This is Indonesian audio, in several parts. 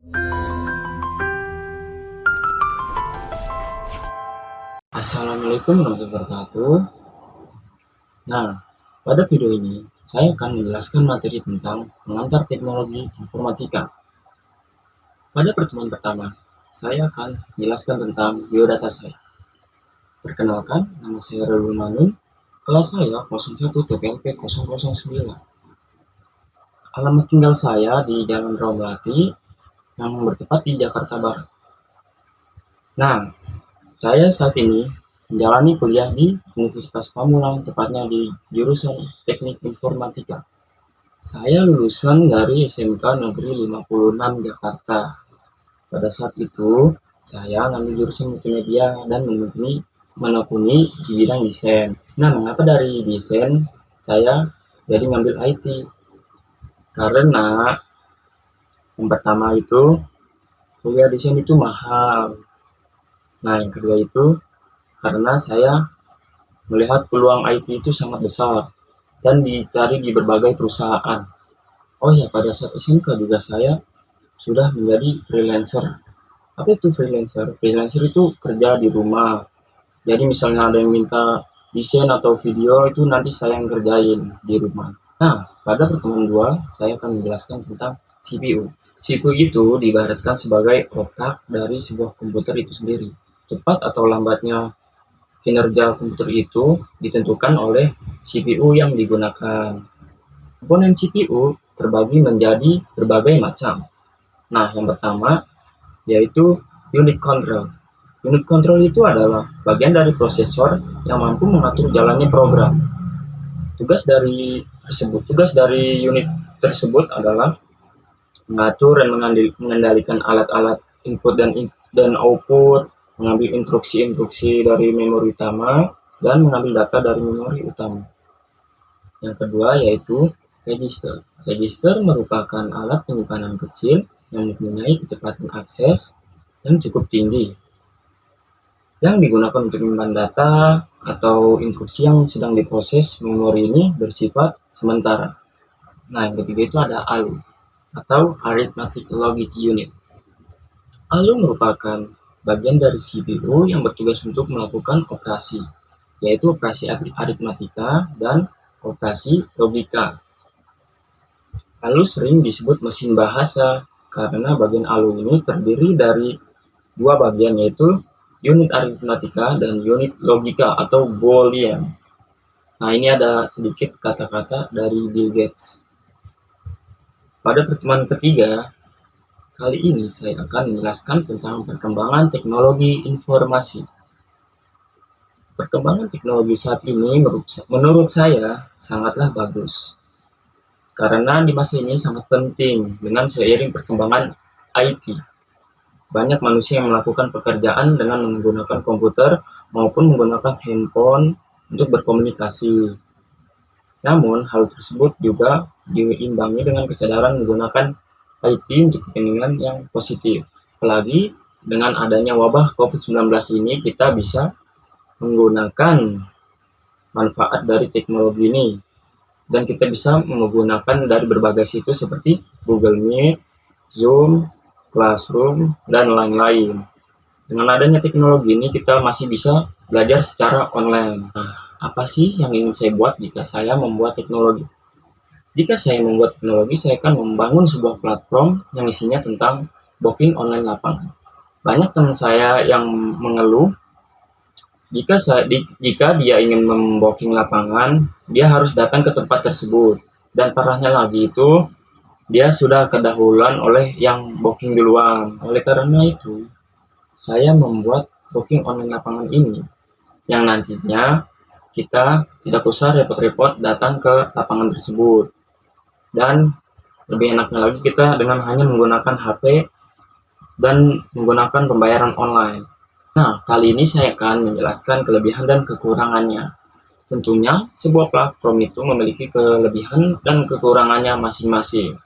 Assalamualaikum warahmatullahi wabarakatuh. Nah, pada video ini saya akan menjelaskan materi tentang pengantar teknologi informatika. Pada pertemuan pertama, saya akan menjelaskan tentang biodata saya. Perkenalkan, nama saya Rul Manun, kelas saya 01 TPLP 009. Alamat tinggal saya di Jalan Rawalati yang bertempat di Jakarta Barat. Nah, saya saat ini menjalani kuliah di Universitas Pamulang, tepatnya di jurusan Teknik Informatika. Saya lulusan dari SMK Negeri 56 Jakarta. Pada saat itu, saya ngambil jurusan multimedia dan menekuni di bidang desain. Nah, mengapa dari desain saya jadi ngambil IT? Karena yang pertama itu kuliah desain itu mahal. Nah, yang kedua itu karena saya melihat peluang IT itu sangat besar dan dicari di berbagai perusahaan. Oh ya, pada saat SMK juga saya sudah menjadi freelancer. Apa itu freelancer? Freelancer itu kerja di rumah. Jadi misalnya ada yang minta desain atau video, itu nanti saya yang kerjain di rumah. Nah, pada pertemuan 2, saya akan menjelaskan tentang CPU. CPU itu diibaratkan sebagai otak dari sebuah komputer itu sendiri. Cepat atau lambatnya kinerja komputer itu ditentukan oleh CPU yang digunakan. Komponen CPU terbagi menjadi berbagai macam. Nah, yang pertama yaitu unit control. Unit control itu adalah bagian dari prosesor yang mampu mengatur jalannya program. Tugas dari unit tersebut adalah mengatur dan mengendalikan alat-alat input dan output, mengambil instruksi-instruksi dari memori utama, dan mengambil data dari memori utama. Yang kedua yaitu register. Register merupakan alat penyimpanan kecil yang mempunyai kecepatan akses yang cukup tinggi, yang digunakan untuk menyimpan data atau instruksi yang sedang diproses. Memori ini bersifat sementara. Nah, yang ketiga itu ada ALU atau Arithmetic Logic Unit. ALU merupakan bagian dari CPU yang bertugas untuk melakukan operasi, yaitu operasi aritmatika dan operasi logika. ALU sering disebut mesin bahasa karena bagian ALU ini terdiri dari dua bagian, yaitu unit aritmatika dan unit logika atau boolean. Nah, ini ada sedikit kata-kata dari Bill Gates. Pada pertemuan ketiga, kali ini saya akan menjelaskan tentang perkembangan teknologi informasi. Perkembangan teknologi saat ini menurut saya sangatlah bagus. Karena di masa ini sangat penting dengan seiring perkembangan IT. Banyak manusia yang melakukan pekerjaan dengan menggunakan komputer maupun menggunakan handphone untuk berkomunikasi. Namun, hal tersebut juga diimbangi dengan kesadaran menggunakan IT untuk kepentingan yang positif. Apalagi dengan adanya wabah COVID-19 ini, kita bisa menggunakan manfaat dari teknologi ini. Dan kita bisa menggunakan dari berbagai situs seperti Google Meet, Zoom, Classroom, dan lain-lain. Dengan adanya teknologi ini, kita masih bisa belajar secara online. Nah, apa sih yang ingin saya buat jika saya membuat teknologi? Jika saya membuat teknologi, saya akan membangun sebuah platform yang isinya tentang booking online lapangan. Banyak teman saya yang mengeluh jika dia ingin membooking lapangan, dia harus datang ke tempat tersebut. Dan parahnya lagi itu, dia sudah kedahuluan oleh yang booking duluan. Oleh karena itu, saya membuat booking online lapangan ini, yang nantinya kita tidak usah repot-repot datang ke lapangan tersebut. Dan lebih enaknya lagi kita dengan hanya menggunakan HP dan menggunakan pembayaran online. Nah, kali ini saya akan menjelaskan kelebihan dan kekurangannya. Tentunya, sebuah platform itu memiliki kelebihan dan kekurangannya masing-masing.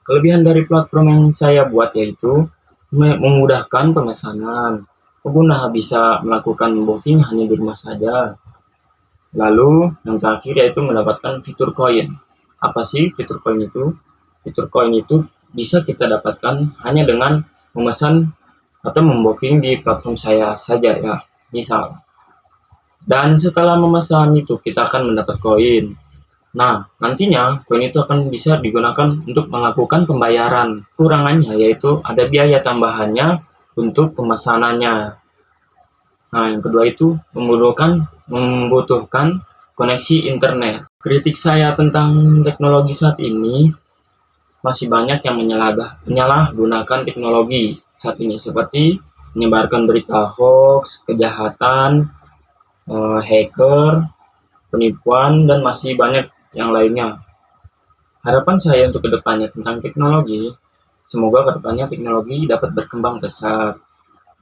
Kelebihan dari platform yang saya buat yaitu memudahkan pemesanan. Pengguna bisa melakukan booking hanya di rumah saja. Lalu, yang terakhir yaitu mendapatkan fitur koin. Apa sih fitur koin itu? Fitur koin itu bisa kita dapatkan hanya dengan memesan atau membooking di platform saya saja ya, misal. Dan setelah memesan itu kita akan mendapat koin. Nah, nantinya koin itu akan bisa digunakan untuk melakukan pembayaran. Kurangannya yaitu ada biaya tambahannya untuk pemesanannya. Nah, yang kedua itu membutuhkan koneksi internet. Kritik saya tentang teknologi saat ini, masih banyak yang menyalahgunakan teknologi saat ini, seperti menyebarkan berita hoax, kejahatan, hacker, penipuan, dan masih banyak yang lainnya. Harapan saya untuk kedepannya tentang teknologi, semoga kedepannya teknologi dapat berkembang pesat,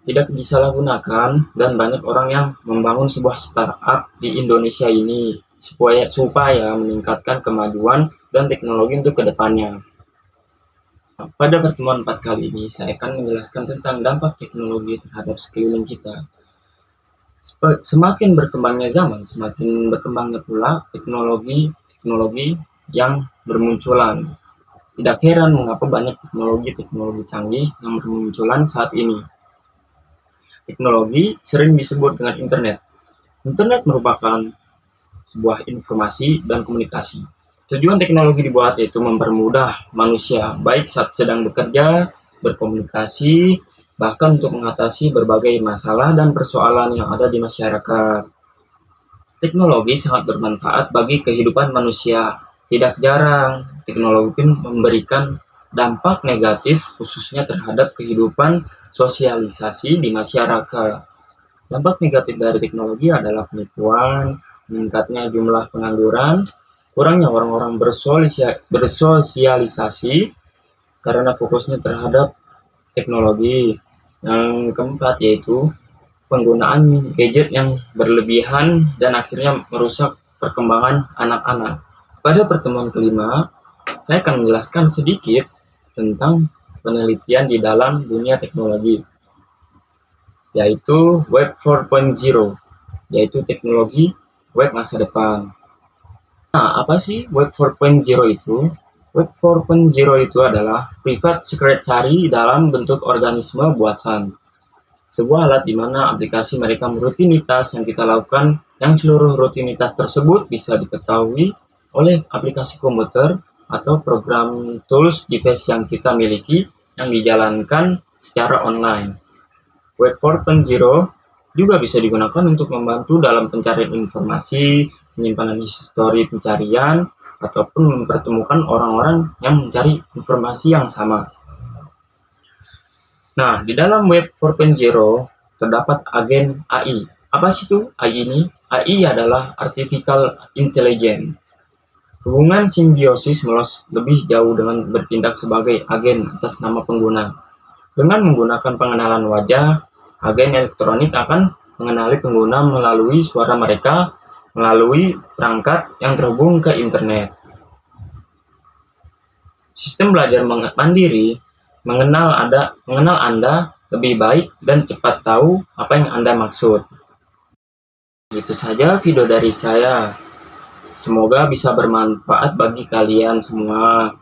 tidak disalahgunakan, dan banyak orang yang membangun sebuah startup di Indonesia ini supaya meningkatkan kemajuan dan teknologi untuk kedepannya. Pada pertemuan 4 kali ini, saya akan menjelaskan tentang dampak teknologi terhadap sekeliling kita. Semakin berkembangnya zaman, semakin berkembangnya pula teknologi yang bermunculan. Tidak heran mengapa banyak teknologi canggih yang bermunculan saat ini. Teknologi sering disebut dengan internet. Internet merupakan sebuah informasi dan komunikasi. Tujuan teknologi dibuat yaitu mempermudah manusia, baik saat sedang bekerja, berkomunikasi, bahkan untuk mengatasi berbagai masalah dan persoalan yang ada di masyarakat. Teknologi sangat bermanfaat bagi kehidupan manusia. Tidak jarang, teknologi pun memberikan dampak negatif khususnya terhadap kehidupan sosialisasi di masyarakat. Dampak negatif dari teknologi adalah penipuan, meningkatnya jumlah pengangguran, kurangnya orang-orang bersosialisasi karena fokusnya terhadap teknologi. Yang keempat yaitu penggunaan gadget yang berlebihan dan akhirnya merusak perkembangan anak-anak. Pada pertemuan kelima, saya akan menjelaskan sedikit tentang penelitian di dalam dunia teknologi, yaitu Web 4.0, yaitu teknologi web masa depan. Nah, apa sih Web 4.0 itu? Web 4.0 itu adalah private secretary dalam bentuk organisme buatan. Sebuah alat di mana aplikasi merekam rutinitas yang kita lakukan, yang seluruh rutinitas tersebut bisa diketahui oleh aplikasi komputer atau program tools device yang kita miliki yang dijalankan secara online. Web 4.0 juga bisa digunakan untuk membantu dalam pencarian informasi, penyimpanan histori pencarian, ataupun mempertemukan orang-orang yang mencari informasi yang sama. Nah, di dalam Web 4.0 terdapat agen AI. Apa sih itu AI ini? AI adalah Artificial Intelligence. Hubungan simbiosis meluas lebih jauh dengan bertindak sebagai agen atas nama pengguna. Dengan menggunakan pengenalan wajah, agen elektronik akan mengenali pengguna melalui suara mereka melalui perangkat yang terhubung ke internet. Sistem belajar mandiri mengenal Anda lebih baik dan cepat tahu apa yang Anda maksud. Itu saja video dari saya. Semoga bisa bermanfaat bagi kalian semua.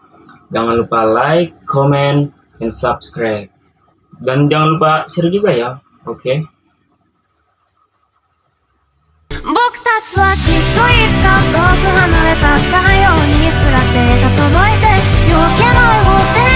Jangan lupa like, comment, dan subscribe. Dan jangan lupa share juga ya. Oke? 僕たちはきっといつか遠く離れた太陽にすら手が届いて夜明けの予定